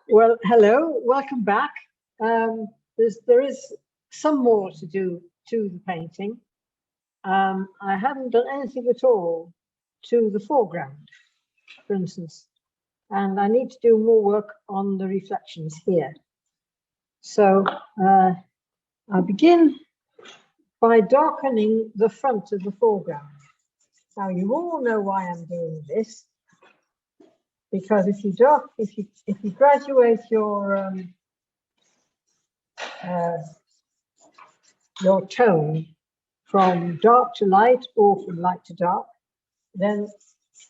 Well, hello, welcome back. There is some more to do to the painting. I haven't done anything at all to the foreground, for instance, and I need to do more work on the reflections here. So I'll begin by darkening the front of the foreground. Now you all know why I'm doing this, because if you graduate your tone from dark to light or from light to dark, then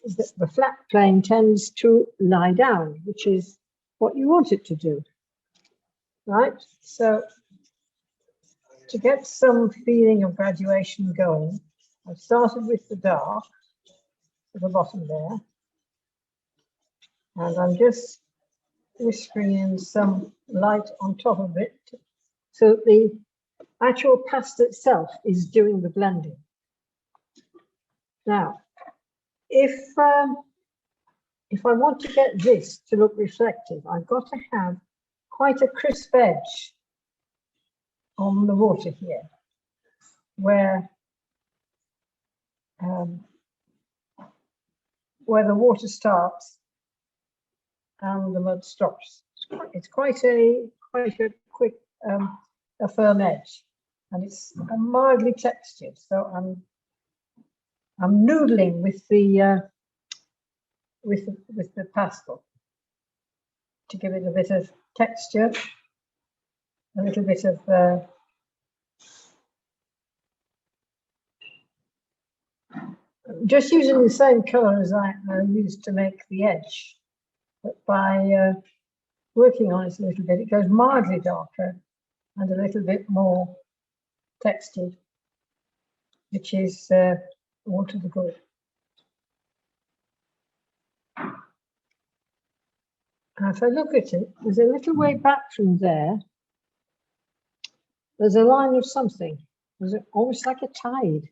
the flat plane tends to lie down, which is what you want it to do, right? So to get some feeling of graduation going, I've started with the dark at the bottom there, and I'm just whispering in some light on top of it, so the actual pastel itself is doing the blending. Now, if I want to get this to look reflective, I've got to have quite a crisp edge on the water here, where the water starts and the mud stops. It's quite a quick, a firm edge, and it's mildly textured. So I'm noodling with the pastel to give it a bit of texture, a little bit of just using the same color as I used to make the edge, but by working on it a little bit, it goes mildly darker and a little bit more textured, which is all to the good. And if I look at it, there's a little way back from there. There's a line of something. There's almost like a tide.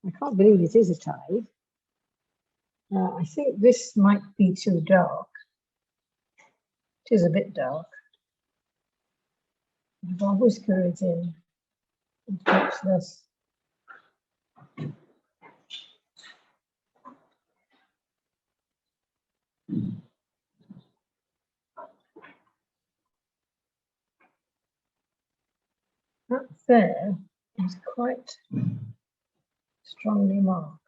I can't believe it is a tide. I think this might be too dark. It is a bit dark. If I whisker it in, it gets less. That there is quite strongly marked.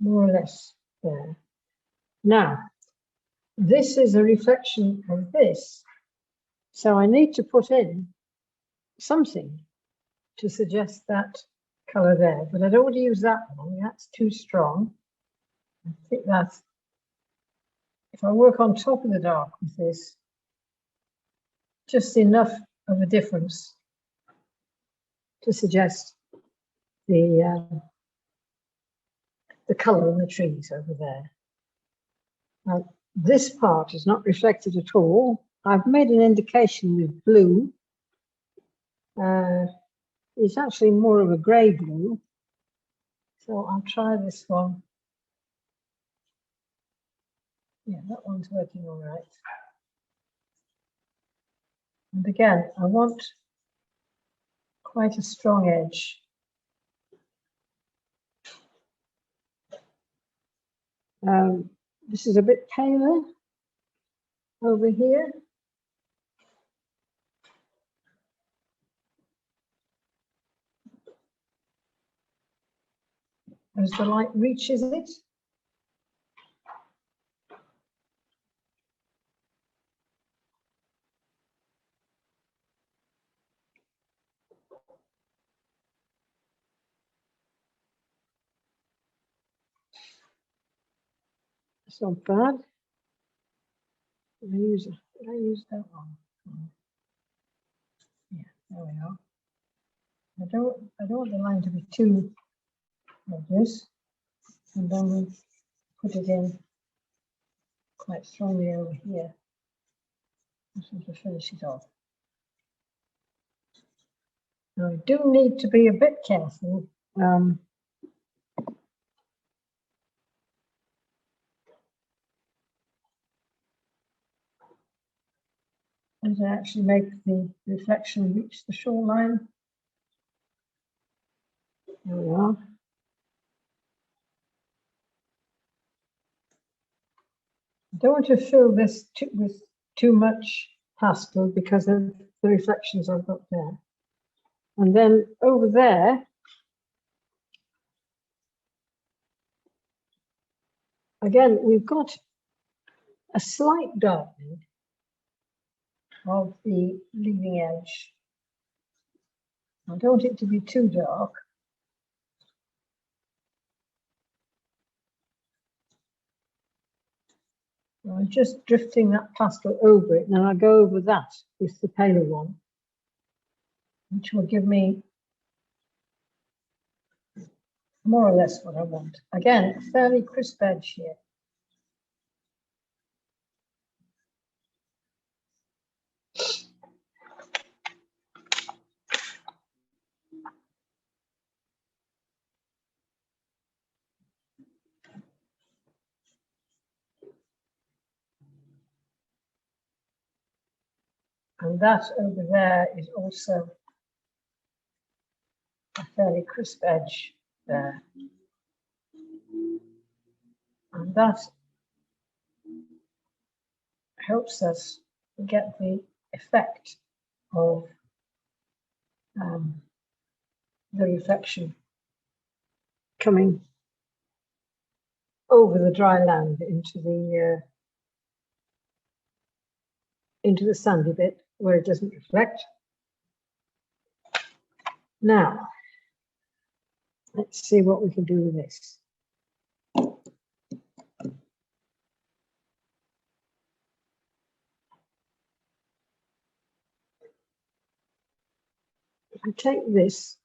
More or less there. Now, this is a reflection of this, so I need to put in something to suggest that color there, but I don't want to use that one. That's too strong. I think that's, if I work on top of the dark with this, just enough of a difference to suggest the color in the trees over there. Now, this part is not reflected at all. I've made an indication with blue. It's actually more of a grey blue. So I'll try this one. Yeah, that one's working all right. And again, I want quite a strong edge. This is a bit paler over here. As the light reaches it. It's not bad. Did I use that one? Yeah, there we are. I don't want the line to be too like this, and then we put it in quite strongly over here. This is to finish it off. Now, I do need to be a bit careful. And actually make the reflection reach the shoreline. There we are. I don't want to fill this with too much pastel because of the reflections I've got there. And then over there, again, we've got a slight darkening of the leading edge. I don't want it to be too dark. I'm just drifting that pastel over it, and then I go over that with the paler one, which will give me more or less what I want. Again, a fairly crisp edge here. And that over there is also a fairly crisp edge there. And that helps us get the effect of the reflection coming over the dry land into the sandy bit where it doesn't reflect. Now, let's see what we can do with this. I take this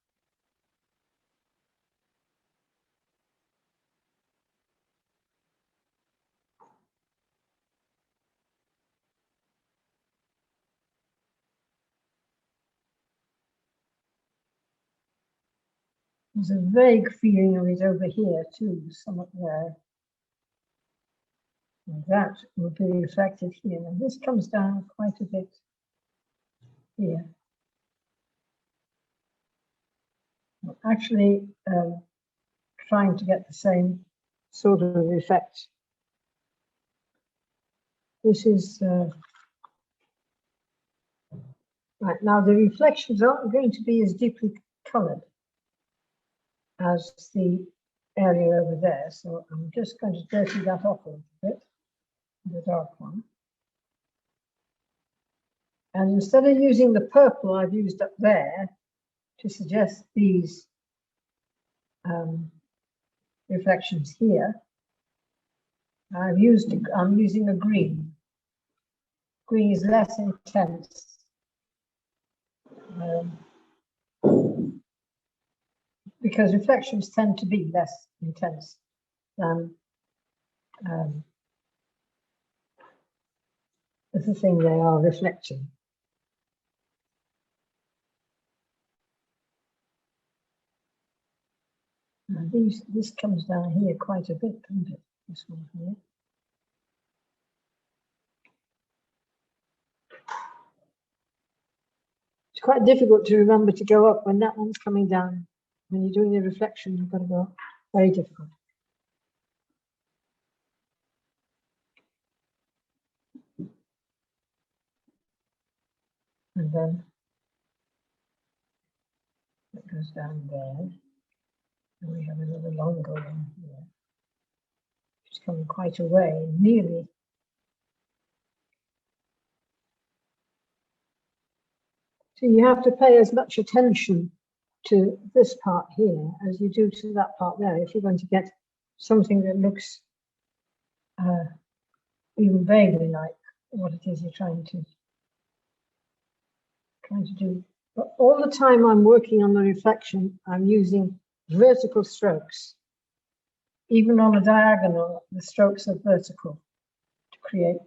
there's a vague feeling of it over here too, some up there. And that will be reflected here. And this comes down quite a bit here. I'm actually trying to get the same sort of effect. This is right now. The reflections aren't going to be as deeply coloured as the area over there, so I'm just going to dirty that off a little bit, the dark one. And instead of using the purple I've used up there to suggest these reflections here, I'm using a green. Green is less intense. Because reflections tend to be less intense than the thing they are reflecting. Now this comes down here quite a bit, doesn't it? This one here. It's quite difficult to remember to go up when that one's coming down. When you're doing the reflection, you've got to go up. Very difficult. And then it goes down there. And we have another longer one here. It's coming quite away, nearly. So you have to pay as much attention to this part here as you do to that part there if you're going to get something that looks even vaguely like what it is you're trying to do. But all the time I'm working on the reflection, I'm using vertical strokes. Even on a diagonal, the strokes are vertical to create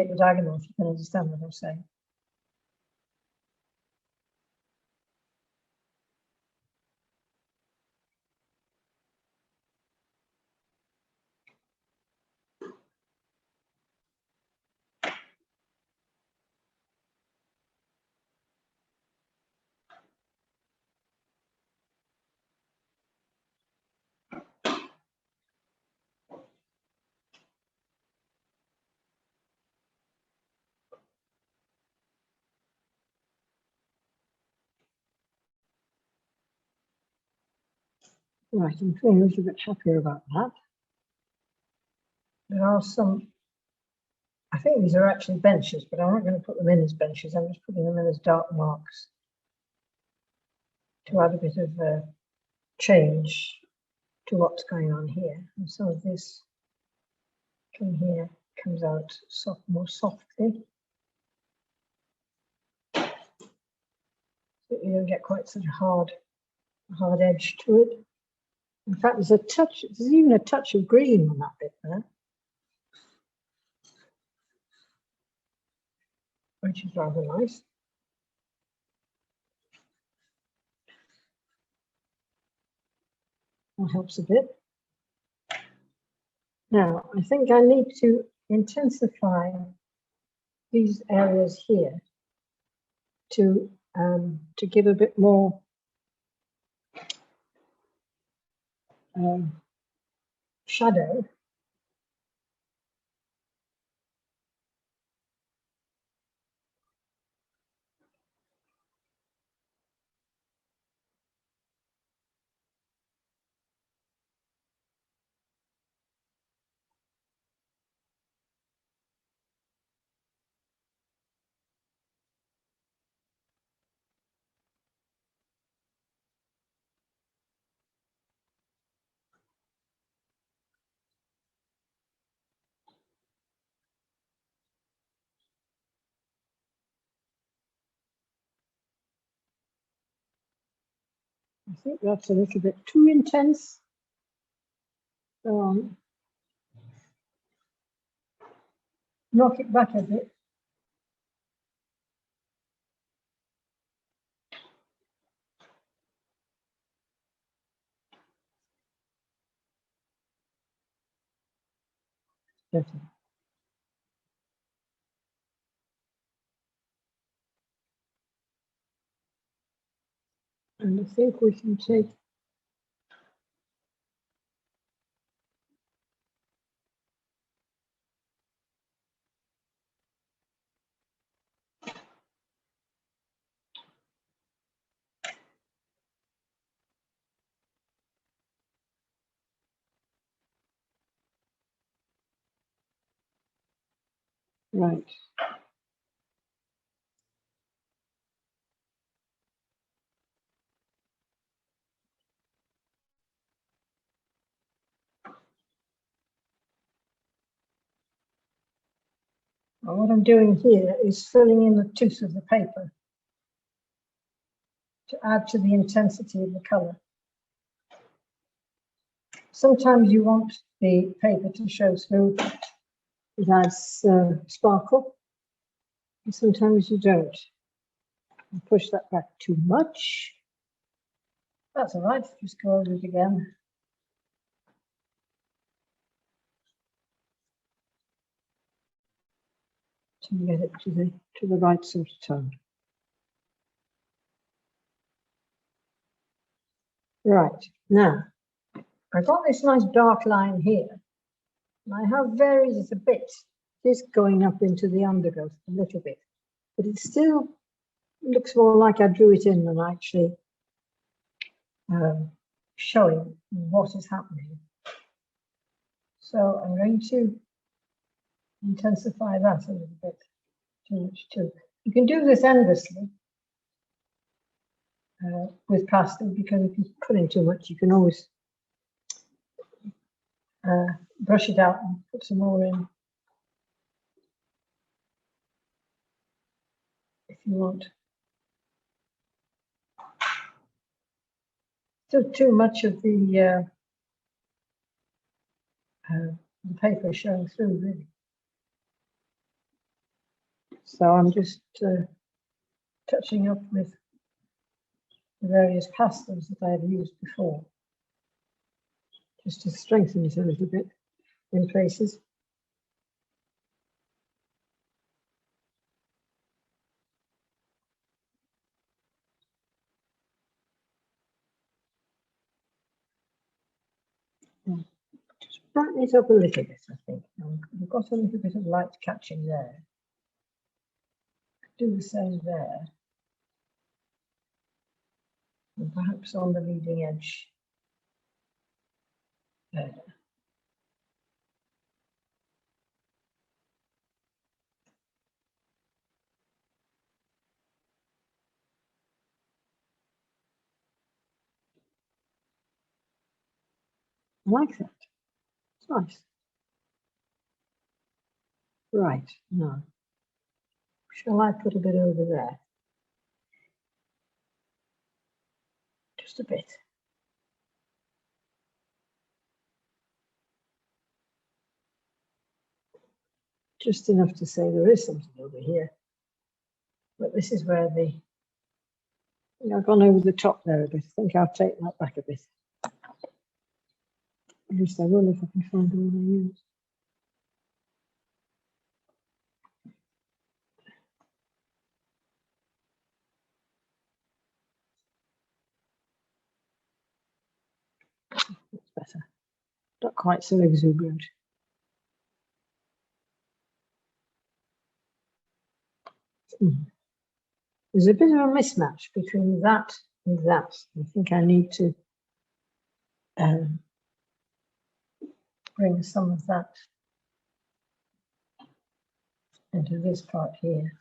the diagonal, if you can understand what I'm saying. Right, I'm feeling a little bit happier about that. There are some, I think these are actually benches, but I'm not going to put them in as benches. I'm just putting them in as dark marks to add a bit of change to what's going on here. And some of this from here comes out more softly. So you don't get quite such a hard edge to it. In fact, there's even a touch of green on that bit there, which is rather nice. That helps a bit. Now, I think I need to intensify these areas here to give a bit more shadow. I think that's a little bit too intense. So knock it back a bit. Better. And I think we can take right. Well, what I'm doing here is filling in the tooth of the paper to add to the intensity of the color. Sometimes you want the paper to show through. It adds sparkle, and sometimes you don't. You push that back too much. That's all right, just go over it again. To get it to the right sort of tone. Right, now, I've got this nice dark line here, and I have varied it a bit, just going up into the undergrowth a little bit, but it still looks more like I drew it in than actually showing what is happening. So I'm going to intensify that a little bit too much too. You can do this endlessly with pastel, because if you put in too much, you can always brush it out and put some more in if you want. Still too much of the paper showing through, really. So I'm just touching up with the various pastels that I had used before, just to strengthen it a little bit in places. Just brighten it up a little bit, I think. We've got a little bit of light catching there. Do the same there. And perhaps on the leading edge there. I like that. It's nice. Right, now, shall I put a bit over there? Just a bit. Just enough to say there is something over here. But this is where I've gone over the top there a bit. I think I'll take that back a bit. At least I will if I can find the one I use. That's better. Not quite so exuberant. There's a bit of a mismatch between that and that. I think I need to bring some of that into this part here.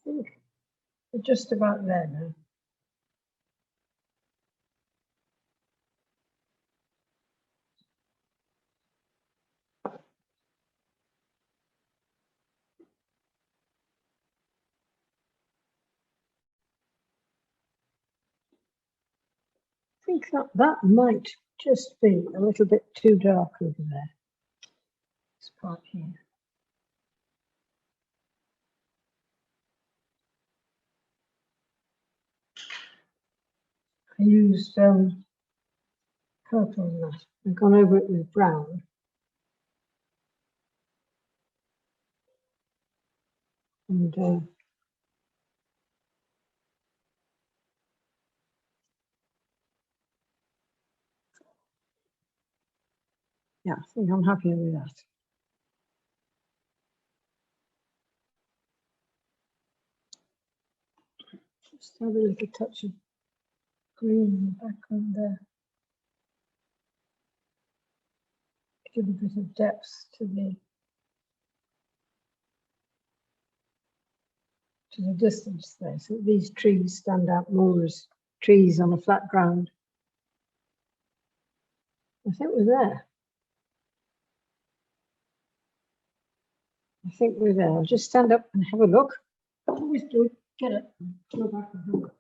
I think we're just about there now. I think that might just be a little bit too dark over there. This part here. I used purple on that. I've gone over it with brown. And yeah, I think I'm happy with that. Just have a little touch of green in the background there. Give a bit of depth to the distance there. So these trees stand out more as trees on a flat ground. I think we're there. I think we're there. I'll just stand up and have a look. Always do it. Get it. Go back and have a look.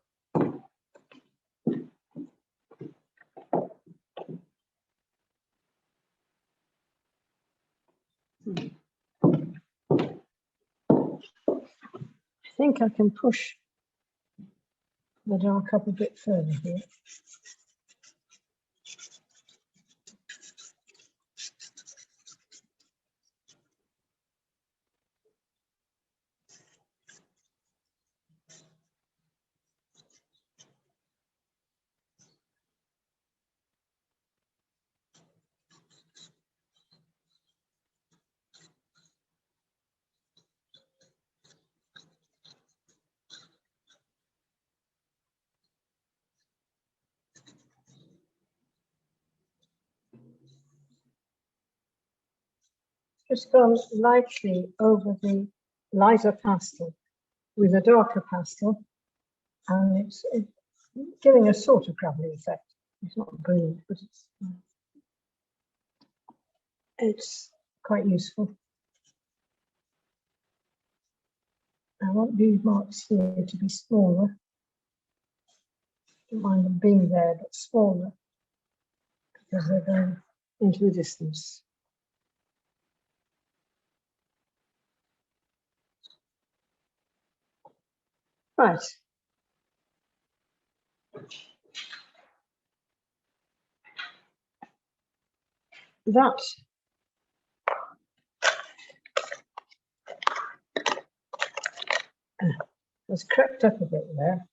I think I can push the dark up a bit further here. just gone lightly over the lighter pastel with a darker pastel, and it's giving a sort of gravelly effect. It's not brilliant, but it's quite useful. I want these marks here to be smaller. Don't mind them being there, but smaller, because they're going into the distance. Right. That has crept up a bit there.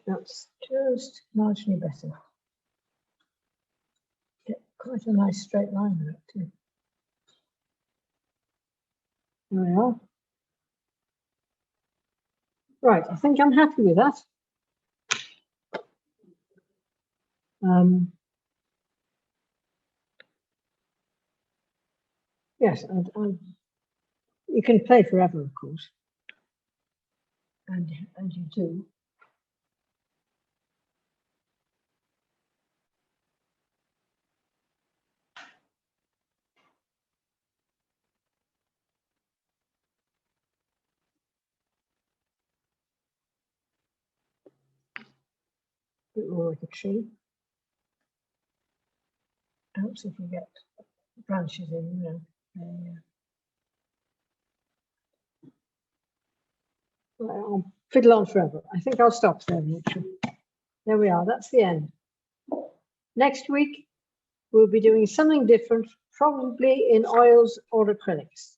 That's just marginally better. Get quite a nice straight line there too. There we are. Right, I think I'm happy with that. Yes, you can play forever, of course, and you do. A bit more like a tree. Helps if you get branches in, you know. Right, I'll fiddle on forever. I think I'll stop there, actually. There we are. That's the end. Next week, we'll be doing something different, probably in oils or acrylics.